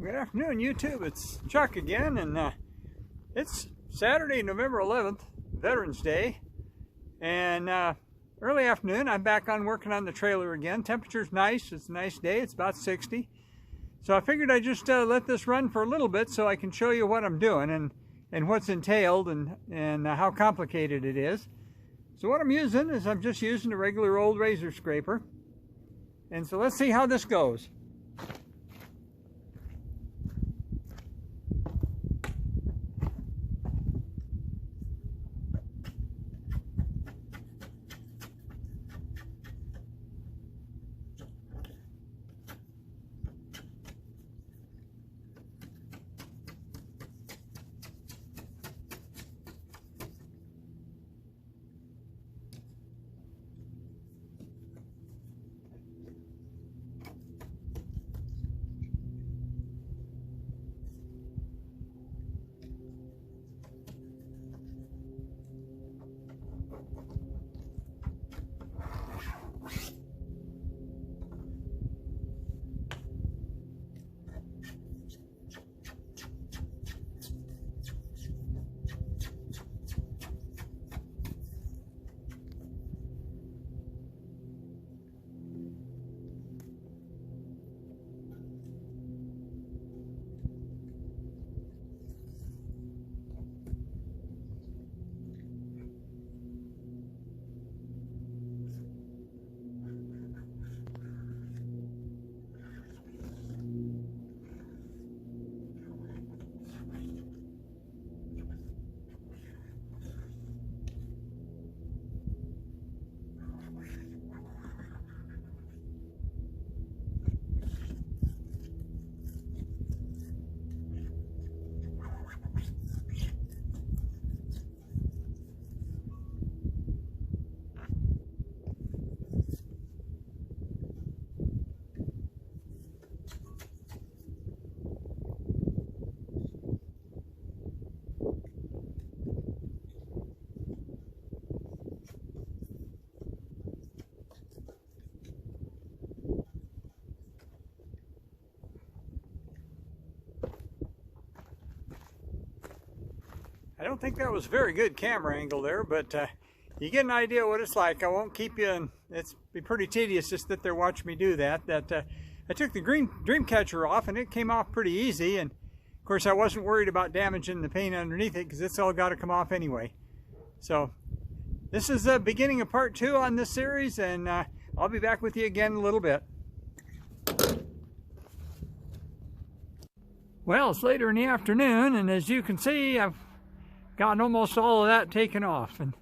Good afternoon, YouTube. It's Chuck again, and it's Saturday, November 11th, Veterans Day, and early afternoon. I'm back on working on the trailer again. Temperature's nice. It's a nice day. It's about 60. So I figured I'd just let this run for a little bit so I can show you what I'm doing and what's entailed and how complicated it is. So what I'm using is I'm just using a regular old razor scraper. And so let's see how this goes. I don't think that was a very good camera angle there, but you get an idea what it's like. I won't keep you in. It's be pretty tedious to sit there watching me do that. I took the dream catcher off and it came off pretty easy, and of course I wasn't worried about damaging the paint underneath it because it's all got to come off anyway. So this is the beginning of part 2 on this series, and I'll be back with you again in a little bit. Well, it's later in the afternoon, and as you can see, I've gotten almost all of that taken off. And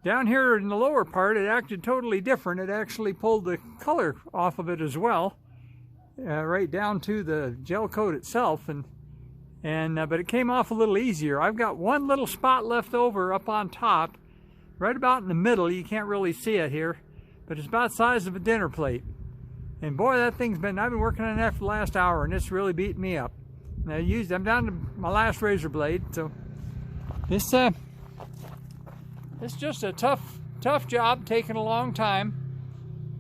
down here in the lower part, it acted totally different. It actually pulled the color off of it as well, right down to the gel coat itself. But it came off a little easier. I've got one little spot left over up on top, right about in the middle. You can't really see it here, but it's about the size of a dinner plate. And boy, that thing's been, I've been working on that for the last hour, and it's really beating me up. And I'm down to my last razor blade, so it's just a tough job, taking a long time.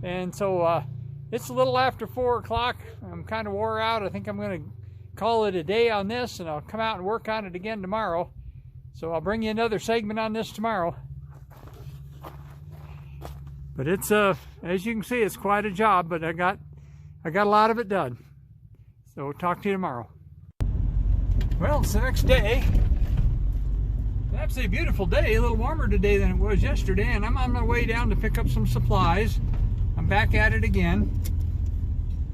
And so it's a little after 4 o'clock. I'm kind of wore out. I think I'm going to call it a day on this, and I'll come out and work on it again tomorrow. So I'll bring you another segment on this tomorrow. But it's as you can see, it's quite a job, but I got a lot of it done. So talk to you tomorrow. Well, it's the next day. Absolutely a beautiful day, a little warmer today than it was yesterday, and I'm on my way down to pick up some supplies. I'm back at it again.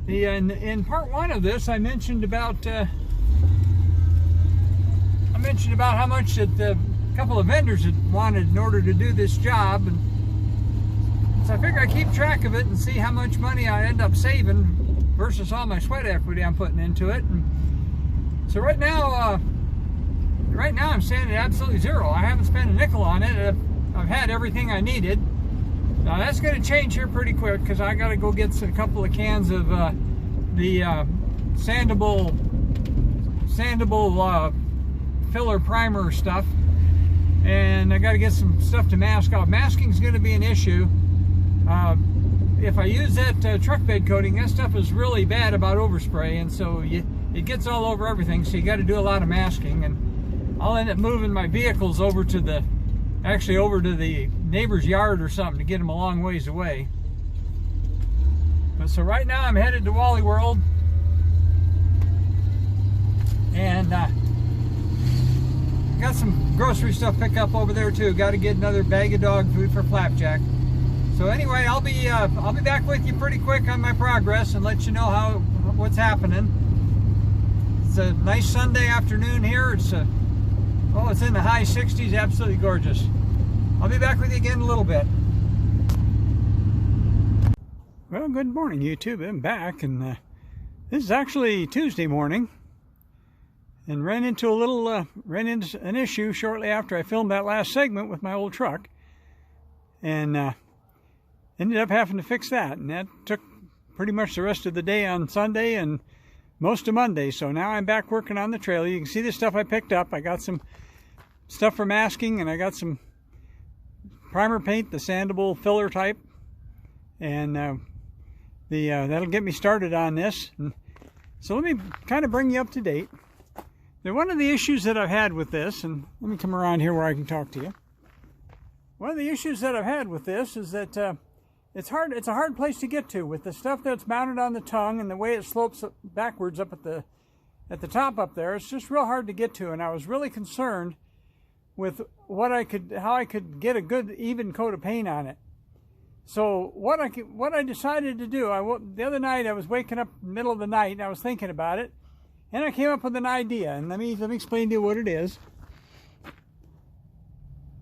In part 1 of this, I mentioned about how much that a couple of vendors had wanted in order to do this job, and so I figure I keep track of it and see how much money I end up saving versus all my sweat equity I'm putting into it. And so right now I'm standing at absolutely zero. I haven't spent a nickel on it. I've had everything I needed. Now that's going to change here pretty quick because I got to go get a couple of cans of the sandable filler primer stuff, and I got to get some stuff to mask off. Masking is going to be an issue. if I use that truck bed coating, that stuff is really bad about overspray, and so it gets all over everything, so you got to do a lot of masking. And I'll end up moving my vehicles over to the neighbor's yard or something to get them a long ways away. But so right now I'm headed to Wally World, and got some grocery stuff pick up over there too. Got to get another bag of dog food for Flapjack. So anyway, I'll be back with you pretty quick on my progress and let you know what's happening. It's a nice Sunday afternoon here. It's in the high 60s, absolutely gorgeous. I'll be back with you again in a little bit. Well, good morning, YouTube. I'm back, and this is actually Tuesday morning, and ran into an issue shortly after I filmed that last segment with my old truck, and ended up having to fix that, and that took pretty much the rest of the day on Sunday and most of Monday. So now I'm back working on the trailer. You can see the stuff I picked up. I got some stuff for masking, and I got some primer paint, the sandable filler type, and that'll get me started on this. And so let me kind of bring you up to date. Now, one of the issues that I've had with this, and let me come around here where I can talk to you. One of the issues that I've had with this is that it's a hard place to get to with the stuff that's mounted on the tongue and the way it slopes backwards up at the top up there. It's just real hard to get to, and I was really concerned with how I could get a good even coat of paint on it. So what I decided to do, the other night I was waking up in the middle of the night and I was thinking about it, and I came up with an idea, and let me explain to you what it is.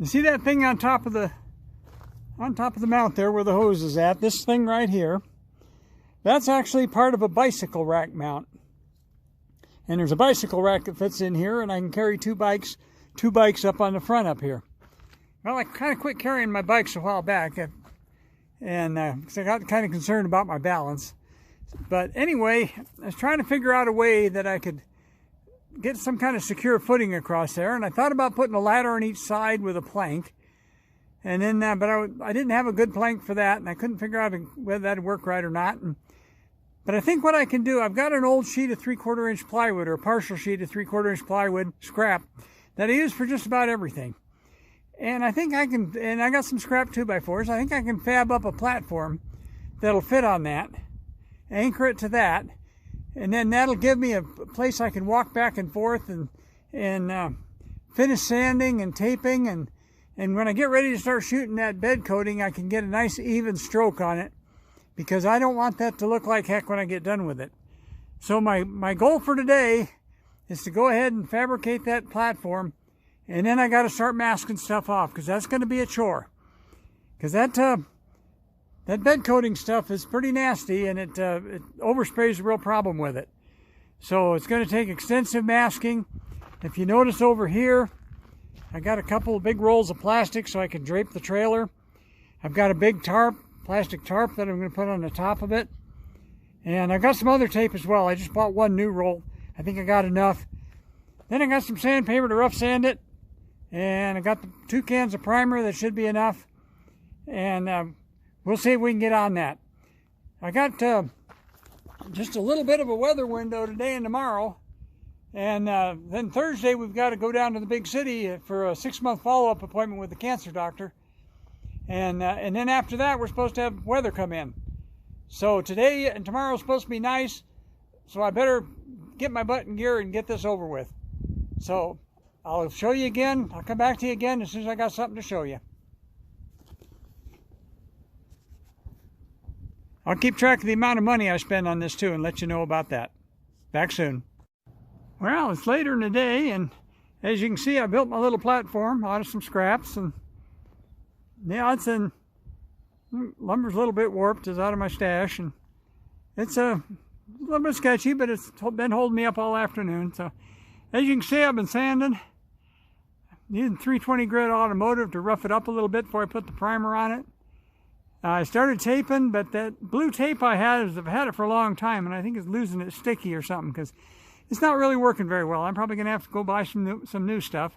You see that thing on top of the mount there where the hose is at? This thing right here, that's actually part of a bicycle rack mount. And there's a bicycle rack that fits in here, and I can carry two bikes up on the front up here. Well, I kind of quit carrying my bikes a while back, and because I got kind of concerned about my balance. But anyway, I was trying to figure out a way that I could get some kind of secure footing across there, and I thought about putting a ladder on each side with a plank. And then, but I didn't have a good plank for that, and I couldn't figure out whether that'd work right or not. But I think what I can do, I've got an old sheet of 3/4 inch plywood, or a partial sheet of 3/4 inch plywood scrap that I use for just about everything. And I think I can, and I got some scrap 2x4s. I think I can fab up a platform that'll fit on that, anchor it to that, and then that'll give me a place I can walk back and forth and finish sanding and taping, and when I get ready to start shooting that bed coating, I can get a nice even stroke on it, because I don't want that to look like heck when I get done with it. So my goal for today is to go ahead and fabricate that platform, and then I got to start masking stuff off, because that's going to be a chore. Because that bed coating stuff is pretty nasty, and it oversprays a real problem with it. So it's going to take extensive masking. If you notice over here, I got a couple of big rolls of plastic so I can drape the trailer. I've got a big tarp, plastic tarp, that I'm going to put on the top of it. And I got some other tape as well. I just bought one new roll. I think I got enough. Then I got some sandpaper to rough sand it. And I got the 2 cans of primer. That should be enough. And we'll see if we can get on that. I got just a little bit of a weather window today and tomorrow. And then Thursday we've got to go down to the big city for a 6-month follow-up appointment with the cancer doctor. And then after that we're supposed to have weather come in. So today and tomorrow is supposed to be nice. So I better get my butt in gear and get this over with. So I'll show you again. I'll come back to you again as soon as I got something to show you. I'll keep track of the amount of money I spend on this too and let you know about that. Back soon. Well, it's later in the day, and as you can see, I built my little platform out of some scraps, and yeah, lumber's a little bit warped. It's out of my stash, and it's a little bit sketchy, but it's been holding me up all afternoon. So as you can see, I've been sanding, using 320 grit automotive to rough it up a little bit before I put the primer on it. I started taping, but that blue tape I've had it for a long time, and I think it's losing its sticky or something, because it's not really working very well. I'm probably going to have to go buy some new stuff.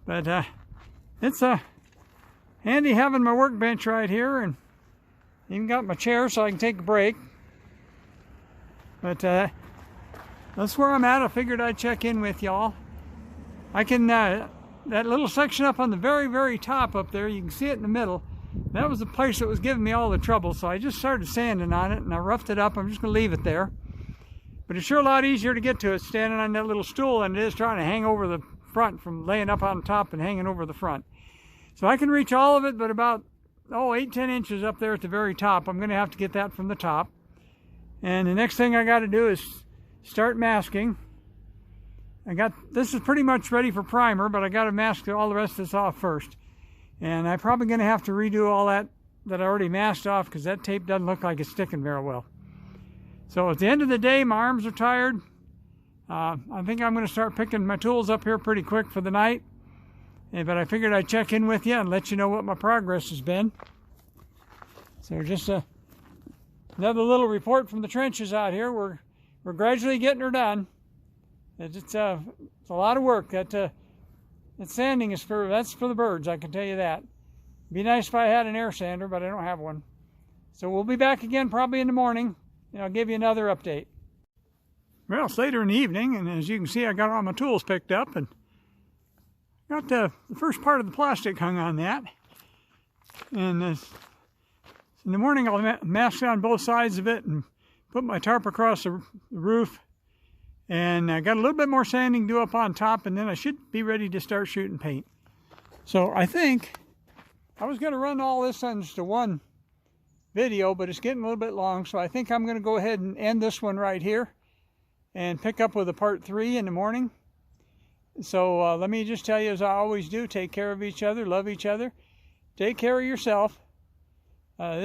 But it's handy having my workbench right here, and Even got my chair so I can take a break. But that's where I'm at. I figured I'd check in with y'all. I can, that little section up on the very, very top up there, you can see it in the middle. That was the place that was giving me all the trouble, so I just started sanding on it and I roughed it up. I'm just going to leave it there. But it's sure a lot easier to get to it standing on that little stool than it is trying to hang over the front from laying up on top and hanging over the front. So I can reach all of it, but about 8-10 inches up there at the very top. I'm going to have to get that from the top. And the next thing I got to do is start masking. This is pretty much ready for primer, but I got to mask all the rest of this off first. And I'm probably going to have to redo all that I already masked off because that tape doesn't look like it's sticking very well. So at the end of the day, my arms are tired. I think I'm going to start picking my tools up here pretty quick for the night. But I figured I'd check in with you and let you know what my progress has been. So just another little report from the trenches out here. We're gradually getting her done. It's a lot of work. That sanding is that's for the birds, I can tell you that. It'd be nice if I had an air sander, but I don't have one. So we'll be back again probably in the morning, and I'll give you another update. Well, it's later in the evening, and as you can see, I got all my tools picked up and got the first part of the plastic hung on that. And in the morning, I'll mask on both sides of it and put my tarp across the roof. And I got a little bit more sanding to do up on top, and then I should be ready to start shooting paint. So I think I was going to run all this on just one video, but it's getting a little bit long. So I think I'm going to go ahead and end this one right here and pick up with a part 3 in the morning. So let me just tell you, as I always do, take care of each other, love each other, take care of yourself. I'm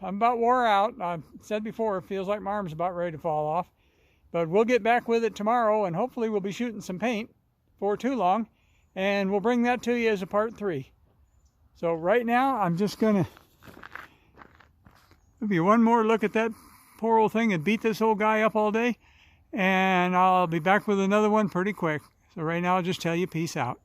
about wore out. I've said before, it feels like my arm's about ready to fall off. But we'll get back with it tomorrow, and hopefully we'll be shooting some paint before too long, and we'll bring that to you as a part 3. So right now, I'm just going to give you one more look at that poor old thing that beat this old guy up all day, and I'll be back with another one pretty quick. So right now, I'll just tell you peace out.